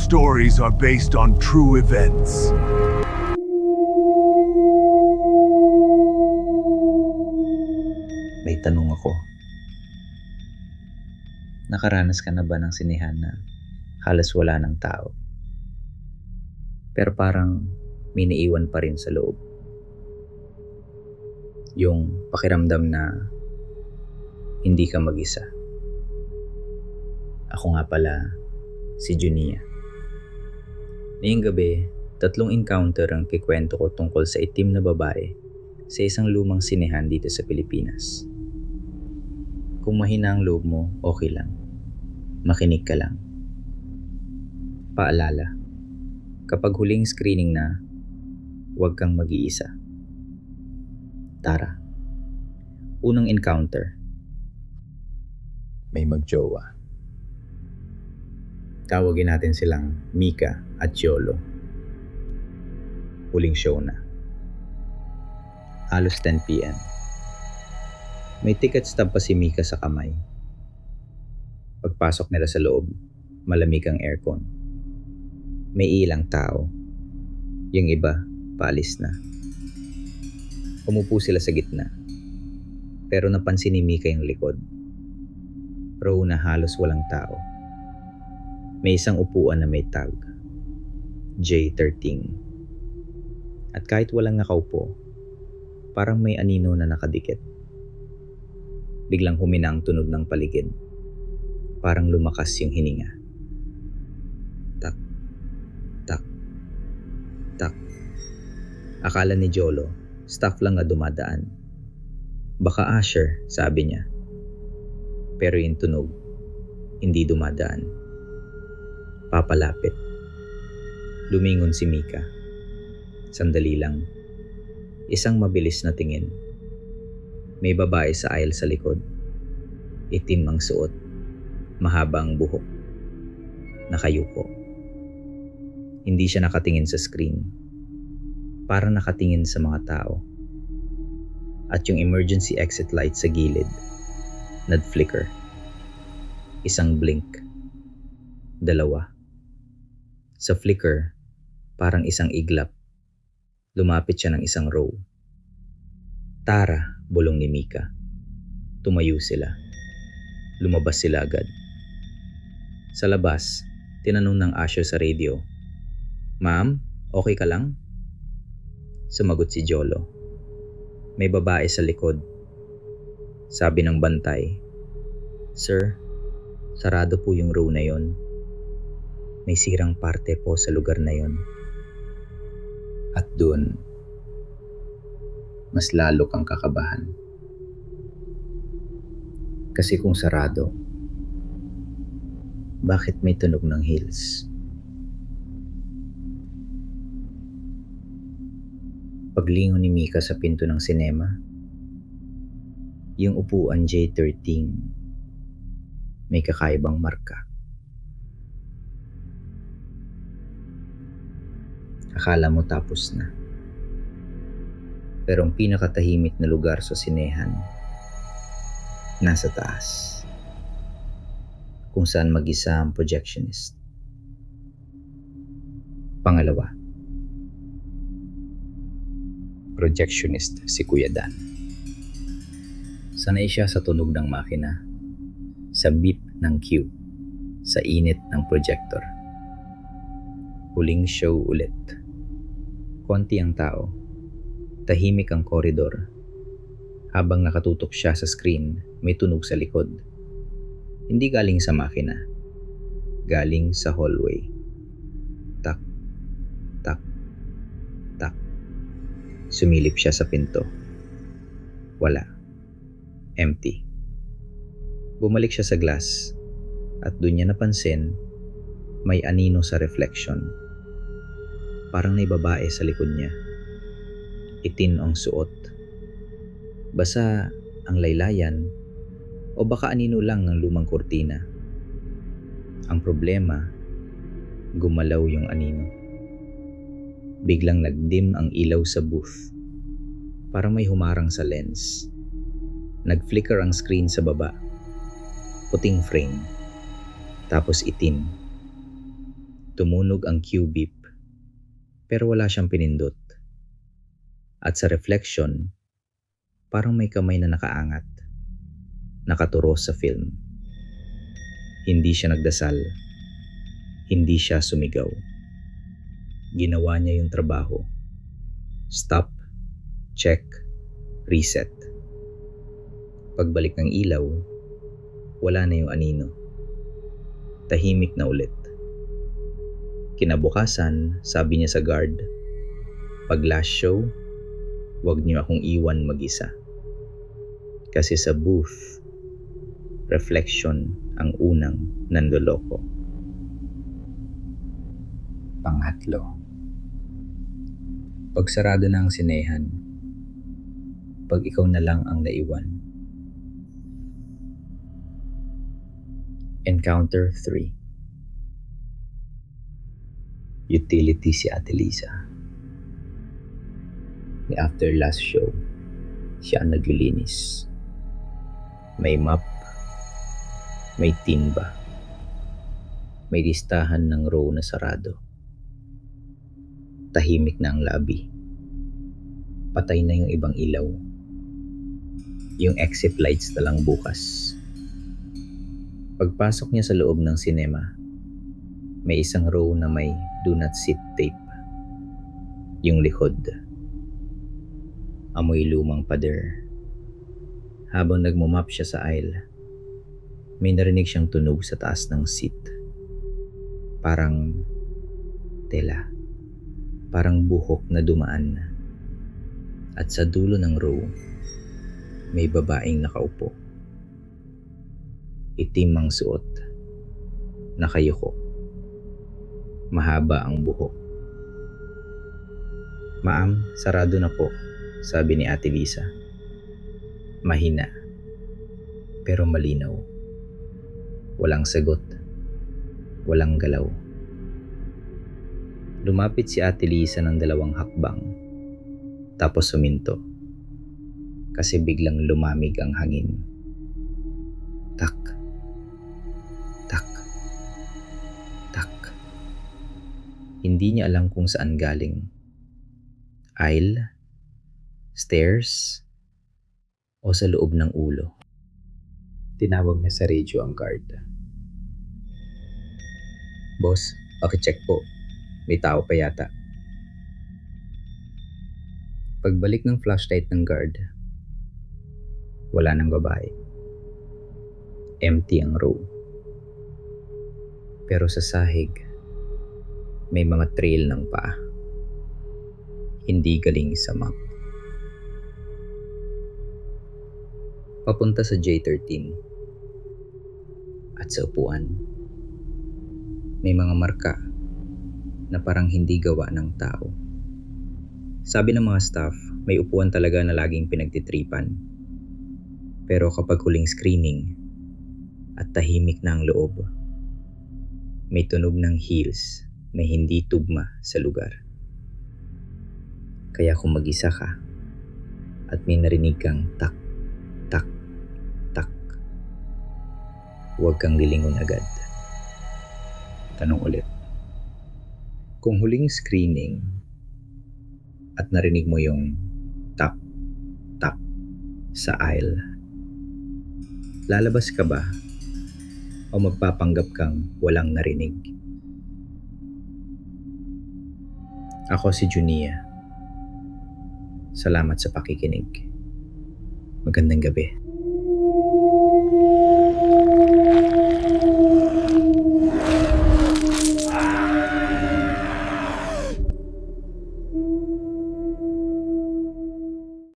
stories are based on true events. May tanong ako. Nakaranas ka na ba ng sinehan na halos wala ng tao? Pero parang may naiwan pa rin sa loob. Yung pakiramdam na hindi ka mag-isa. Ako nga pala, si Junia. Ngayong gabi, 3 encounter ang kikwento ko tungkol sa itim na babae sa isang lumang sinehan dito sa Pilipinas. Kung mahina ang loob mo, okay lang. Makinig ka lang. Paalala, kapag huling screening na, huwag kang mag-iisa. Tara. Unang encounter. May magjowa. Tawagin natin silang Mika at Yolo. Huling show na. Halos 10 p.m. May ticket stub pa si Mika sa kamay. Pagpasok nila sa loob, malamig ang aircon. May ilang tao. Yung iba, paalis na. Umupo sila sa gitna. Pero napansin ni Mika yung likod. Row na halos walang tao. May isang upuan na may tag. J13. At kahit walang nakaupo, parang may anino na nakadikit. Biglang humina ang tunog ng paligid. Parang lumakas yung hininga. Tak, tak, tak. Akala ni Jolo, staff lang na dumadaan. Baka usher, sabi niya. Pero yung tunog, hindi dumadaan. Papalapit. Lumingon si Mika. Sandali lang. Isang mabilis na tingin. May babae sa aisle sa likod. Itim ang suot. Mahaba ang buhok. Nakayuko. Hindi siya nakatingin sa screen. Parang nakatingin sa mga tao. At yung emergency exit light sa gilid, nag-flicker. Isang blink. 2. Sa flicker, parang isang iglap. Lumapit siya ng isang row. Tara, bulong ni Mika. Tumayo sila. Lumabas sila agad. Sa labas, tinanong ng usher sa radio, "Ma'am, okay ka lang?" Sumagot si Jolo. "May babae sa likod." Sabi ng bantay, "Sir, sarado po yung row na yon. May sirang parte po sa lugar na yon." At doon, mas lalo kang kakabahan. Kasi kung sarado, bakit may tunog ng heels? Paglingon ni Mika sa pinto ng sinema, yung upuan J13, may kakaibang marka. Akala mo tapos na. Pero ang pinakatahimik na lugar sa sinehan, nasa taas. Kung saan mag-isa ang projectionist. Pangalawa. Projectionist si Kuya Dan. Sanay siya sa tunog ng makina, sa beep ng cue, sa init ng projector. Huling show ulit. Konti ang tao. Tahimik ang koridor. Habang nakatutok siya sa screen, may tunog sa likod. Hindi galing sa makina. Galing sa hallway. Tak, tak, tak. Sumilip siya sa pinto. Wala. Empty. Bumalik siya sa glass at doon niya napansin may anino sa reflection. Parang may babae sa likod niya. Itim ang suot. Basa ang laylayan o baka anino lang ng lumang kurtina. Ang problema, gumalaw yung anino. Biglang nagdim ang ilaw sa booth. Parang may humarang sa lens. Nag-flicker ang screen sa baba. Puting frame. Tapos itim. Tumunog ang cue beep pero wala siyang pinindot. At sa reflection, parang may kamay na nakaangat, nakaturo sa film. Hindi siya nagdasal, hindi siya sumigaw. Ginawa niya yung trabaho. Stop, check, reset. Pagbalik ng ilaw, wala na yung anino. Tahimik na ulit. Kinabukasan, sabi niya sa guard, pag last show, huwag niyo akong iwan mag-isa. Kasi sa booth, reflection ang unang nandoloko. Pangatlo. Pagsarado na ang sinehan, pag ikaw na lang ang naiwan. Encounter 3. Utility si Ate Lisa. After last show, siya ang naglilinis. May map, may timba, may listahan ng row na sarado. Tahimik na ang lobby. Patay na yung ibang ilaw. Yung exit lights na lang bukas. Pagpasok niya sa loob ng sinema, may isang row na may do not sit tape. Yung likod. Amoy lumang pader. Habang nagmumap siya sa aisle, may narinig siyang tunog sa taas ng seat. Parang tela. Parang buhok na dumaan. At sa dulo ng row, may babaeng nakaupo. Itim ang suot. Nakayuko. Mahaba ang buhok. Ma'am, sarado na po, sabi ni Ate Lisa. Mahina, pero malinaw. Walang sagot. Walang galaw. Lumapit si Ate Lisa ng 2 hakbang, tapos huminto. Kasi biglang lumamig ang hangin. Tak. Tak. Tak. Hindi niya alam kung saan galing. Aisle? Stairs? O sa loob ng ulo? Tinawag niya sa radio ang guard. Boss, pakicheck po. May tao pa yata. Pagbalik ng flashlight ng guard, wala nang babae. Empty ang row. Pero sa sahig, may mga trail ng paa. Hindi galing sa map. Papunta sa J13. At sa upuan, may mga marka na parang hindi gawa ng tao. Sabi ng mga staff, may upuan talaga na laging pinagtitripan. Pero kapag huling screening at tahimik na ang loob, may tunog ng heels na hindi tugma sa lugar. Kaya kung mag-isa ka at may narinig kang tak, tak, tak, huwag kang lilingon agad. Tanong ulit. Kung huling screening at narinig mo yung tap, tap sa aisle, lalabas ka ba o magpapanggap kang walang narinig? Ako si Junia. Salamat sa pakikinig. Magandang gabi.